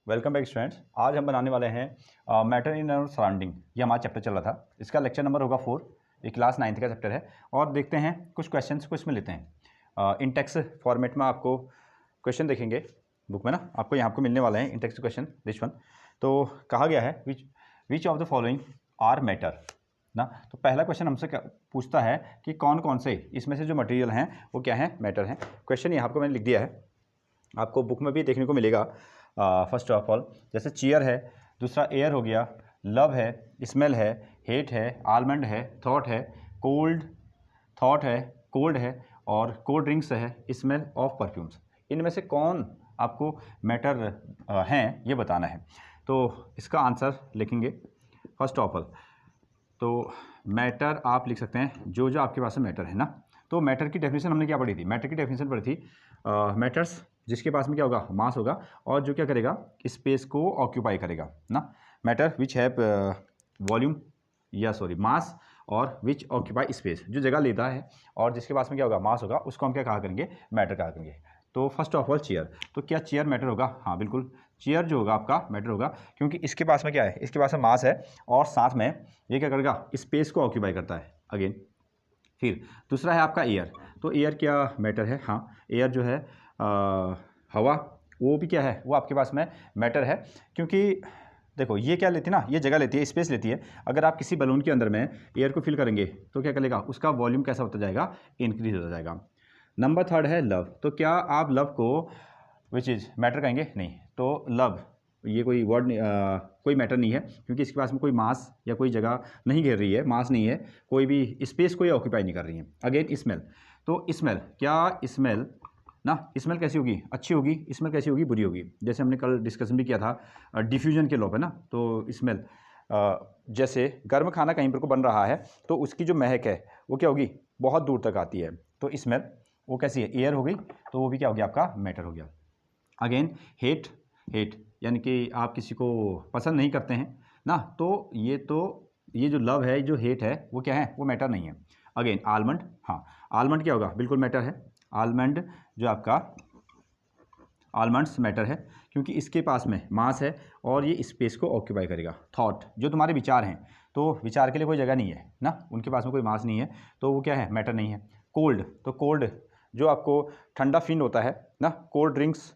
Welcome back students. आज हम बनाने वाले हैं मैटर इन आवर सराउंडिंग। ये हमारा चैप्टर चल रहा था, इसका लेक्चर नंबर होगा 4। ये क्लास 9th का चैप्टर है और देखते हैं कुछ क्वेश्चंस को इसमें लेते हैं। इन टेक्स्ट फॉर्मेट में आपको क्वेश्चन देखेंगे बुक में ना, आपको यहाँ मिलने वाले हैं in text question this one. तो कहा गया है which of the following are matter ना। तो पहला क्वेश्चन हमसे पूछता है कि कौन कौन से इसमें से जो मटेरियल हैं वो क्या है, मैटर हैं। क्वेश्चन यहाँ आपको मैंने लिख दिया है, आपको बुक में भी देखने को मिलेगा। फर्स्ट ऑफ ऑल जैसे चेयर है, दूसरा एयर हो गया, लव है, स्मेल है, हेट है, आलमंड है, थॉट है, कोल्ड है और कोल्ड ड्रिंक्स है, स्मेल ऑफ परफ्यूम्स। इनमें से कौन आपको मैटर हैं ये बताना है। तो इसका आंसर लिखेंगे फर्स्ट ऑफ ऑल। तो मैटर आप लिख सकते हैं जो जो आपके पास में मैटर है ना। तो मैटर की डेफिनेशन हमने क्या पढ़ी थी, मैटर की डेफिनेशन पढ़ी थी मैटर्स जिसके पास में क्या होगा, मास होगा और जो क्या करेगा, स्पेस को ऑक्यूपाई करेगा ना। मैटर विच हैव वॉल्यूम या मास और विच ऑक्यूपाई स्पेस, जो जगह लेता है और जिसके पास में क्या होगा, मास होगा, उसको हम क्या कहा करेंगे, मैटर कहा करेंगे। तो फर्स्ट ऑफ ऑल चेयर, तो क्या चेयर मैटर होगा? हाँ बिल्कुल, चेयर जो होगा आपका मैटर होगा, क्योंकि इसके पास में क्या है, इसके पास में मास है और साथ में ये क्या करेगा, स्पेस को ऑक्यूपाई करता है अगेन। फिर दूसरा है आपका एयर, तो एयर क्या मैटर है? हाँ, एयर जो है हवा, वो भी क्या है, वो आपके पास में मैटर है। क्योंकि देखो ये क्या लेती है ना, ये जगह लेती है, स्पेस लेती है। अगर आप किसी बलून के अंदर में एयर को फिल करेंगे तो क्या करेगा, उसका वॉल्यूम कैसा होता जाएगा, इंक्रीज होता जाएगा। नंबर थर्ड है लव, तो क्या आप लव को विच इज़ मैटर कहेंगे? नहीं। तो लव ये कोई वर्ड कोई मैटर नहीं है, क्योंकि इसके पास में कोई मास या कोई जगह नहीं घेर रही है, मास नहीं है, कोई भी स्पेस कोई ऑक्यूपाई नहीं कर रही है। अगेन स्मेल, तो स्मेल क्या, स्मेल ना, स्मेल कैसी होगी, अच्छी होगी, स्मेल कैसी होगी, बुरी होगी। जैसे हमने कल डिस्कशन भी किया था डिफ्यूजन के लॉ पे ना। तो स्मेल जैसे गर्म खाना कहीं पर को बन रहा है तो उसकी जो महक है वो क्या होगी, बहुत दूर तक आती है। तो स्मेल वो कैसी है, एयर हो गई, तो वो भी क्या हो गया, आपका मैटर हो गया। अगेन हेट, हेट यानी कि आप किसी को पसंद नहीं करते हैं ना, तो ये जो लव है, जो हेट है, वो क्या है, वो मैटर नहीं है। अगेन आलमंड, हाँ आलमंड क्या होगा, बिल्कुल मैटर है। आलमंड जो आपका आलमंड्स मैटर है, क्योंकि इसके पास में मास है और ये स्पेस को ऑक्यूपाई करेगा। थॉट जो तुम्हारे विचार हैं, तो विचार के लिए कोई जगह नहीं है ना, उनके पास में कोई मास नहीं है, तो वो क्या है, मैटर नहीं है। कोल्ड, तो कोल्ड जो आपको ठंडा फील होता है ना, कोल्ड ड्रिंक्स,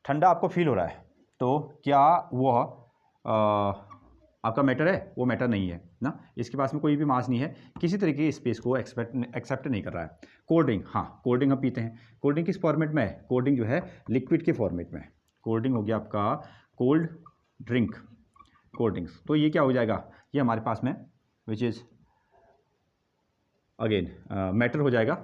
ठंडा आपको फील हो रहा है, तो क्या वह आपका मैटर है? वो मैटर नहीं है ना, इसके पास में कोई भी मास नहीं है, किसी तरीके की स्पेस को एक्सेप्ट नहीं कर रहा है। कोल्ड ड्रिंक, हाँ कोल्ड ड्रिंक हम पीते हैं। कोल्ड ड्रिंक किस फॉर्मेट में है, कोल्ड ड्रिंक जो है लिक्विड के फॉर्मेट में। कोल्ड ड्रिंक हो गया आपका कोल्ड ड्रिंक, कोल्ड ड्रिंक्स। तो ये क्या हो जाएगा, ये हमारे पास में विच इज़ अगेन मैटर हो जाएगा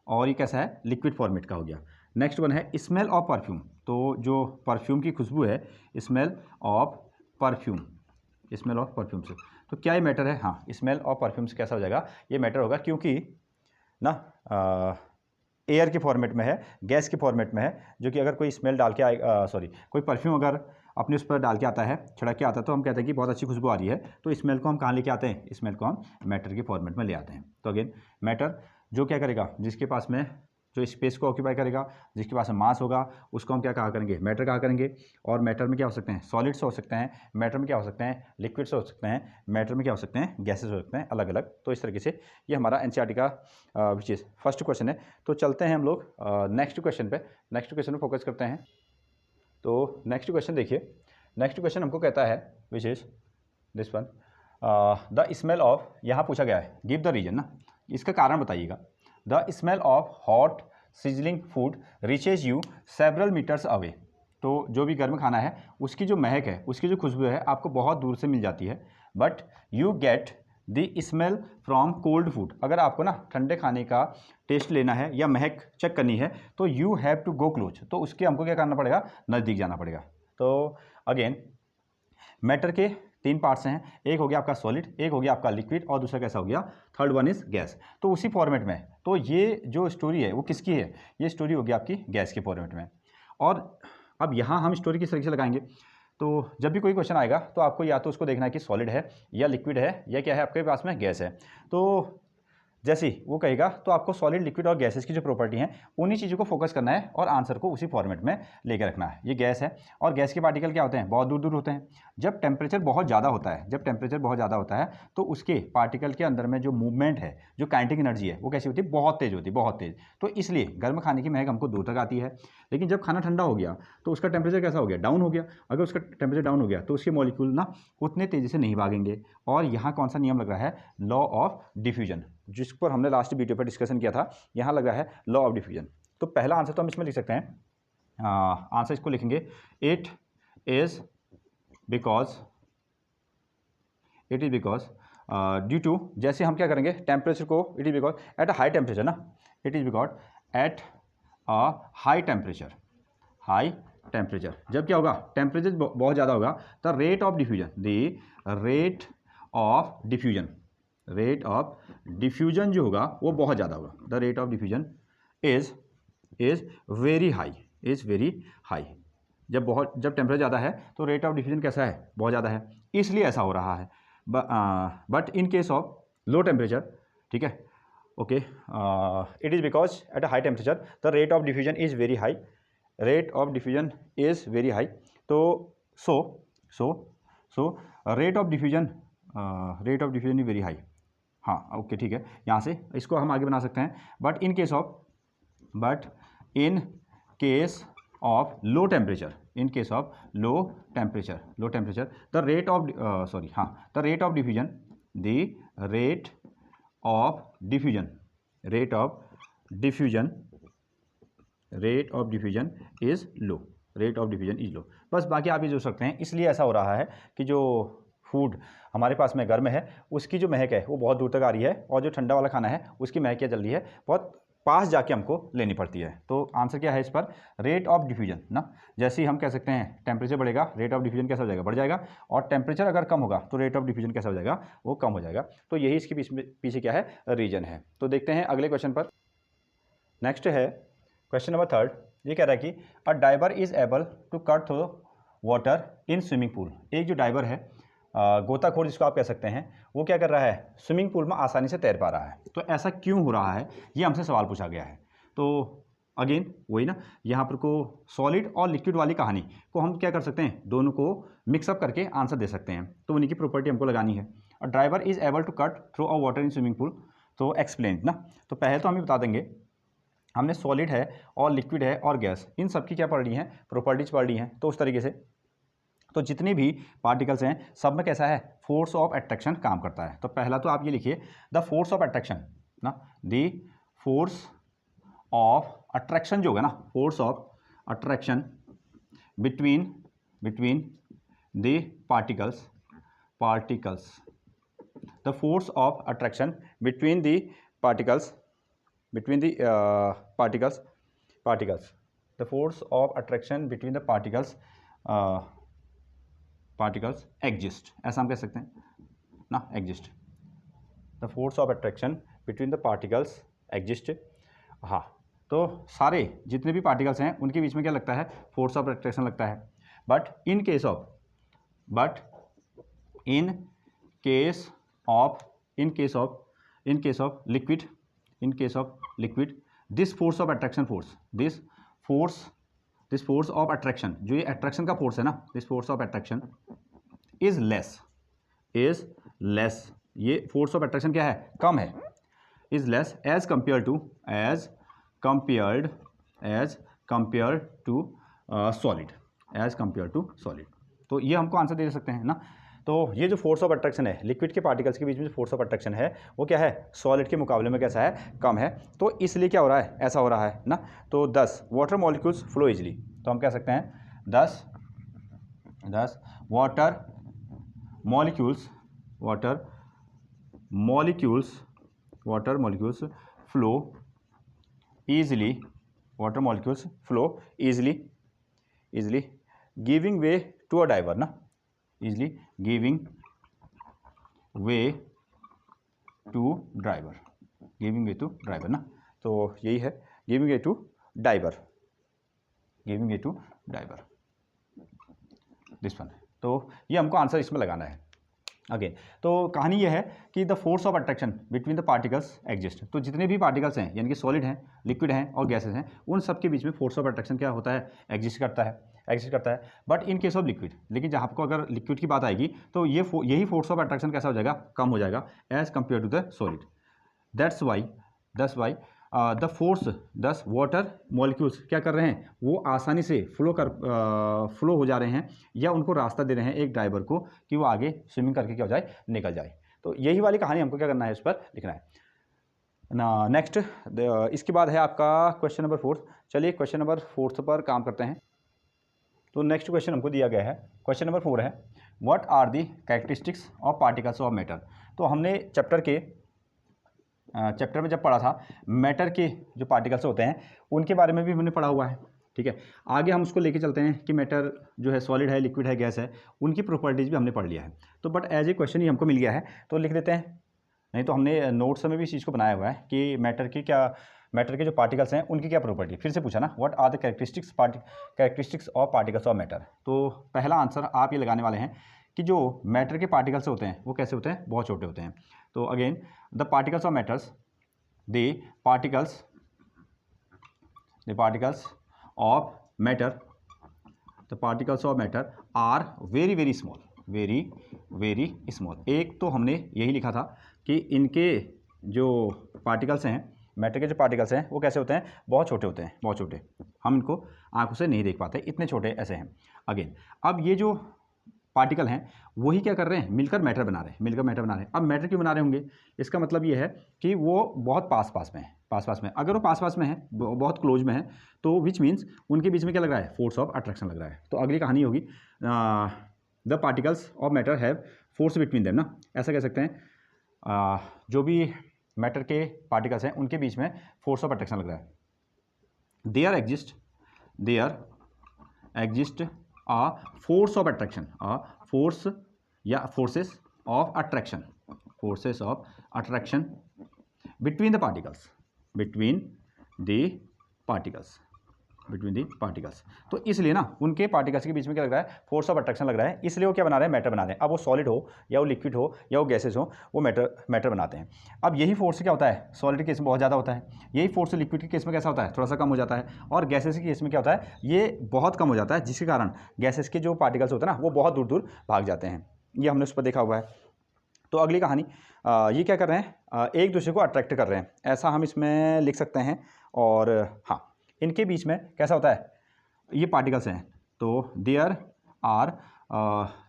और ये कैसा है, लिक्विड फॉर्मेट का हो गया। नेक्स्ट वन है स्मेल ऑफ परफ्यूम, तो जो परफ्यूम की खुशबू है, smell of perfume, smell of perfume से, तो क्या ये मैटर है? हाँ, स्मेल ऑफ परफ्यूम से कैसा हो जाएगा, ये मैटर होगा, क्योंकि ना एयर के फॉर्मेट में है, गैस के फॉर्मेट में है, जो कि अगर कोई स्मेल डाल के कोई परफ्यूम अगर अपने उस पर डाल के आता है, छिड़क के आता है, तो हम कहते हैं कि बहुत अच्छी खुशबू आ रही है, तो स्मेल को हम कहाँ लेके आते हैं, स्मेल को हम मैटर के फॉर्मेट में ले आते हैं। तो अगेन मैटर जो क्या करेगा, जिसके पास में जो स्पेस को ऑक्यूपाई करेगा, जिसके पास में मास होगा, उसको हम क्या कहा करेंगे, मैटर कहा करेंगे। और मैटर में क्या हो सकते हैं, सॉलिड्स हो सकते हैं, मैटर में क्या हो सकते हैं, लिक्विड्स हो सकते हैं, मैटर में क्या हो सकते हैं, गैसेस हो सकते हैं, अलग अलग। तो इस तरीके से ये हमारा एनसीईआरटी का विच इज़ फर्स्ट क्वेश्चन है। तो चलते हैं हम लोग नेक्स्ट क्वेश्चन पे, नेक्स्ट क्वेश्चन पे फोकस करते हैं। तो नेक्स्ट क्वेश्चन देखिए, नेक्स्ट क्वेश्चन हमको कहता है which is this one, the smell of, यहाँ पूछा गया है गिव द रीजन ना, इसका कारण बताइएगा। The smell of hot sizzling food reaches you several metres away, तो जो भी गर्म खाना है उसकी जो महक है, उसकी जो खुशबू है, आपको बहुत दूर से मिल जाती है। But you get the smell from cold food, अगर आपको ना ठंडे खाने का टेस्ट लेना है या महक चेक करनी है, तो you have to go close, तो उसके हमको क्या करना पड़ेगा, नज़दीक जाना पड़ेगा। तो अगेन मैटर के तीन पार्ट्स हैं, एक हो गया आपका सॉलिड, एक हो गया आपका लिक्विड और दूसरा कैसा हो गया, थर्ड वन इज गैस। तो उसी फॉर्मेट में, तो ये जो स्टोरी है वो किसकी है, ये स्टोरी होगी आपकी गैस के फॉर्मेट में। और अब यहाँ हम स्टोरी किस तरीके से लगाएंगे, तो जब भी कोई क्वेश्चन आएगा तो आपको या तो उसको देखना है कि सॉलिड है या लिक्विड है या क्या है, आपके पास में गैस है। तो जैसे ही वो कहेगा तो आपको सॉलिड, लिक्विड और गैसेस की जो प्रॉपर्टी हैं उन्हीं चीज़ों को फोकस करना है और आंसर को उसी फॉर्मेट में लेकर रखना है। ये गैस है और गैस के पार्टिकल क्या होते हैं, बहुत दूर दूर होते हैं। जब टेम्परेचर बहुत ज़्यादा होता है, जब टेम्परेचर बहुत ज़्यादा होता है तो उसके पार्टिकल के अंदर में जो मूवमेंट है, जो काइनेटिक एनर्जी है, वो कैसी होती है, बहुत तेज़ होती है, बहुत तेज़। तो इसलिए गर्म खाने की महक हमको दूर तक आती है। लेकिन जब खाना ठंडा हो गया तो उसका टेम्परेचर कैसा हो गया, डाउन हो गया। अगर उसका टेम्परेचर डाउन हो गया तो उसके मॉलिक्यूल ना उतने तेज़ी से नहीं भागेंगे। और यहाँ कौन सा नियम लग रहा है, लॉ ऑफ डिफ्यूजन, जिस पर हमने लास्ट वीडियो पर डिस्कशन किया था, यहाँ लग रहा है लॉ ऑफ डिफ्यूजन। तो पहला आंसर तो हम इसमें लिख सकते हैं, आंसर इसको लिखेंगे, it is because due to, जैसे हम क्या करेंगे टेम्परेचर को, it is because at a high temperature ना, it is because at a high temperature, high temperature जब क्या होगा, टेम्परेचर बहुत ज़्यादा होगा, the rate of diffusion, the rate of diffusion, rate of diffusion जो होगा वो बहुत ज़्यादा होगा, the rate of diffusion is very high, is very high. जब टेम्परेचर ज़्यादा है तो रेट ऑफ डिफ्यूजन कैसा है, बहुत ज़्यादा है, इसलिए ऐसा हो रहा है। But in case of low temperature, ठीक है, okay, it is because at a high temperature the rate of diffusion is very high, rate of diffusion is very high. तो so rate of diffusion is very high, हाँ okay ठीक है, यहाँ से इसको हम आगे बना सकते हैं, but in case of low temperature, in case of low temperature the rate of the rate of diffusion, the rate of diffusion is low, rate of diffusion is low. बस बाकी आप ये जो सकते हैं, इसलिए ऐसा हो रहा है कि जो फूड हमारे पास में गर्म है उसकी जो महक है वो बहुत दूर तक आ रही है, और जो ठंडा वाला खाना है उसकी महक क्या चल रही है, बहुत पास जाके हमको लेनी पड़ती है। तो आंसर क्या है इस पर, रेट ऑफ डिफ्यूजन ना। जैसे ही हम कह सकते हैं टेम्परेचर बढ़ेगा, रेट ऑफ डिफ्यूजन कैसा हो जाएगा, बढ़ जाएगा, और टेम्परेचर अगर कम होगा तो रेट ऑफ डिफ्यूजन कैसा हो जाएगा, वो कम हो जाएगा। तो यही इसके पीछे क्या है, रीजन है। तो देखते हैं अगले क्वेश्चन पर। नेक्स्ट है क्वेश्चन नंबर 3, ये कह रहा है कि a diver is able to cut through water in swimming pool. एक जो डाइवर है, गोताखोर जिसको आप कह सकते हैं, वो क्या कर रहा है, स्विमिंग पूल में आसानी से तैर पा रहा है। तो ऐसा क्यों हो रहा है, ये हमसे सवाल पूछा गया है। तो अगेन वही ना, यहाँ पर को सॉलिड और लिक्विड वाली कहानी को हम क्या कर सकते हैं, दोनों को मिक्सअप करके आंसर दे सकते हैं। तो उन्हीं की प्रॉपर्टी हमको लगानी है। A driver is able to cut through a water in swimming pool, तो एक्सप्लेन ना। तो पहले तो हम बता देंगे, हमने सॉलिड है और लिक्विड है और गैस, इन सब की क्या पढ़ रही हैं, प्रॉपर्टीज पढ़ रही हैं। तो उस तरीके से तो जितने भी पार्टिकल्स हैं सब में कैसा है, फोर्स ऑफ अट्रैक्शन काम करता है। तो पहला तो आप ये लिखिए, द फोर्स ऑफ अट्रैक्शन ना, द फोर्स ऑफ अट्रैक्शन जो होगा ना, force of attraction between the particles, the force of attraction between the particles, the force of attraction between the particles exist, ऐसा हम कह सकते हैं ना, exist, the force of attraction between the particles exist। हाँ, तो सारे जितने भी पार्टिकल्स हैं उनके बीच में क्या लगता है, फोर्स ऑफ अट्रैक्शन लगता है। But in case of liquid this force of attraction this force of attraction, जो ये अट्रैक्शन का फोर्स है ना, this force of attraction is less, ये फोर्स ऑफ अट्रैक्शन क्या है, कम है, is less as compare to solid, तो ये हमको आंसर दे सकते हैं ना। तो ये जो फोर्स ऑफ अट्रैक्शन है, लिक्विड के पार्टिकल्स के बीच में जो फोर्स ऑफ अट्रैक्शन है वो क्या है, सॉलिड के मुकाबले में कैसा है, कम है। तो इसलिए क्या हो रहा है, ऐसा हो रहा है ना। तो 10 वाटर मॉलिक्यूल्स फ्लो इजली, तो हम कह सकते हैं 10 water molecules flow easily giving way to a diver ना, easily giving way to driver ना। तो यही है giving way to diver this one. तो ये हमको आंसर इसमें लगाना है। अगेन तो कहानी ये है कि the force of attraction between the particles exist. तो जितने भी पार्टिकल्स हैं यानी कि सॉलिड हैं, लिक्विड हैं और गैसेस हैं, उन सब के बीच में फोर्स ऑफ अट्रैक्शन क्या होता है, एग्जिस्ट करता है। But in case of liquid, लेकिन जहाँ आपको अगर लिक्विड की बात आएगी तो यही फोर्स ऑफ अट्रैक्शन कैसा हो जाएगा, कम हो जाएगा as compare to the solid. That's why the force this water molecules क्या कर रहे हैं, वो आसानी से फ्लो हो जा रहे हैं या उनको रास्ता दे रहे हैं एक ड्राइवर को कि वो आगे स्विमिंग करके क्या हो जाए, निकल जाए। तो यही वाली कहानी हमको क्या करना है, इस पर लिखना है ना। नेक्स्ट इसके बाद है आपका क्वेश्चन नंबर 4। चलिए क्वेश्चन नंबर 4 पर काम करते हैं। तो नेक्स्ट क्वेश्चन हमको दिया गया है, क्वेश्चन नंबर 4 है what are the characteristics of particles of matter. तो हमने चैप्टर में जब पढ़ा था मैटर के जो पार्टिकल्स होते हैं उनके बारे में भी हमने पढ़ा हुआ है, ठीक है। आगे हम उसको लेके चलते हैं कि मैटर जो है सॉलिड है, लिक्विड है, गैस है, उनकी प्रॉपर्टीज़ भी हमने पढ़ लिया है। तो बट एज ए क्वेश्चन ही हमको मिल गया है तो लिख देते हैं, नहीं तो हमने नोट्स में भी इस चीज़ को बनाया हुआ है कि मैटर के जो पार्टिकल्स हैं उनकी क्या प्रॉपर्टी। फिर से पूछा ना, what are the characteristics of particles of matter. तो पहला आंसर आप ये लगाने वाले हैं कि जो मैटर के पार्टिकल्स होते हैं वो कैसे होते हैं, बहुत छोटे होते हैं। तो again the particles of matters, the particles of matter, the particles of matter are very very small. एक तो हमने यही लिखा था कि इनके जो पार्टिकल्स हैं, मैटर के जो पार्टिकल्स हैं वो कैसे होते हैं, बहुत छोटे होते हैं, बहुत छोटे। हम इनको आंखों से नहीं देख पाते, इतने छोटे ऐसे हैं। अगेन अब ये जो पार्टिकल हैं वही क्या कर रहे हैं, मिलकर मैटर बना रहे हैं। अब मैटर क्यों बना रहे होंगे, इसका मतलब ये है कि वो बहुत पास पास में है। अगर वो पास पास में है, बहुत क्लोज में है, तो विच मीन्स उनके बीच में क्या लग रहा है, फोर्स ऑफ अट्रैक्शन लग रहा है। तो अगली कहानी होगी the particles of matter have force between them ना, ऐसा कह सकते हैं। जो भी मैटर के पार्टिकल्स हैं उनके बीच में फोर्स ऑफ अट्रैक्शन लग रहा है। There exist a force of attraction, forces of attraction between the particles, तो इसलिए ना उनके पार्टिकल्स के बीच में क्या लग रहा है, फोर्स ऑफ अट्रैक्शन लग रहा है, इसलिए वो क्या बना रहे हैं, मैटर बना रहे हैं। अब वो सॉलिड हो या वो लिक्विड हो या वो गैसेस हो, वो मैटर बनाते हैं। अब यही फोर्स क्या होता है, सॉलिड के केस में बहुत ज़्यादा होता है, यही फोर्स लिक्विड के केस में कैसा होता है, थोड़ा सा कम हो जाता है, और गैसेस के केस में क्या होता है, ये बहुत कम हो जाता है, जिसके कारण गैसेस के जो पार्टिकल्स होते हैं ना वो बहुत दूर दूर भाग जाते हैं। ये हमने उस पर देखा हुआ है। तो अगली कहानी, ये क्या कर रहे हैं, एक दूसरे को अट्रैक्ट कर रहे हैं, ऐसा हम इसमें लिख सकते हैं। और हाँ, इनके बीच में कैसा होता है, ये पार्टिकल्स हैं तो देयर आर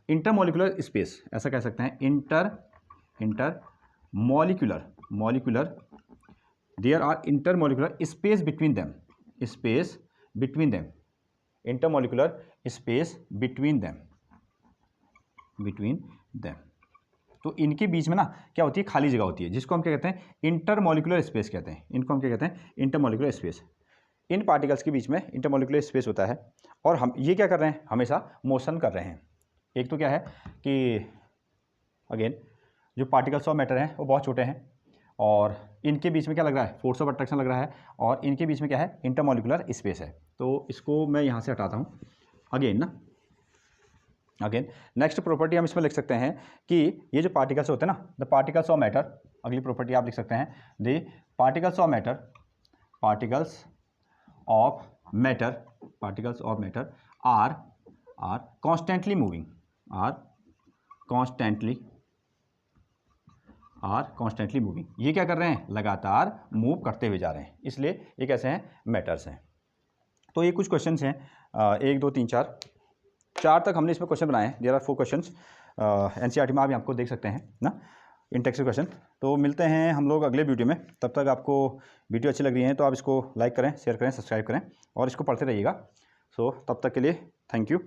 इंटरमोलिकुलर स्पेस, ऐसा कह सकते हैं, intermolecular there are intermolecular space between them, intermolecular space between them. तो इनके बीच में ना क्या होती है, खाली जगह होती है, जिसको हम क्या कहते हैं, इंटरमोलिकुलर स्पेस कहते हैं। इनको हम क्या कहते हैं, इंटरमोलिकुलर स्पेस। इन पार्टिकल्स के बीच में इंटरमोलिकुलर स्पेस होता है, और हम ये क्या कर रहे हैं, हमेशा मोशन कर रहे हैं। एक तो क्या है कि अगेन जो पार्टिकल्स ऑफ मैटर हैं वो बहुत छोटे हैं, और इनके बीच में क्या लग रहा है, फोर्स ऑफ अट्रैक्शन लग रहा है, और इनके बीच में क्या है, इंटरमोलिकुलर स्पेस है। तो इसको मैं यहाँ से हटाता हूँ। अगेन नेक्स्ट प्रॉपर्टी हम इसमें लिख सकते हैं कि ये जो पार्टिकल्स होते हैं ना, द पार्टिकल्स ऑफ मैटर, अगली प्रॉपर्टी आप लिख सकते हैं, the particles of matter are constantly moving, ये क्या कर रहे हैं, लगातार मूव करते हुए जा रहे हैं, इसलिए ये कैसे हैं, मैटर्स हैं। तो ये कुछ क्वेश्चंस हैं, 1 2 3 4 तक हमने इसमें क्वेश्चन बनाए हैं। देयर आर 4 क्वेश्चंस, एनसीईआरटी में आप आपको देख सकते हैं ना, इन टेक्स्ट क्वेश्चन। तो मिलते हैं हम लोग अगले वीडियो में, तब तक आपको वीडियो अच्छी लग रही है तो आप इसको लाइक करें, शेयर करें, सब्सक्राइब करें और इसको पढ़ते रहिएगा। सो तब तक के लिए थैंक यू।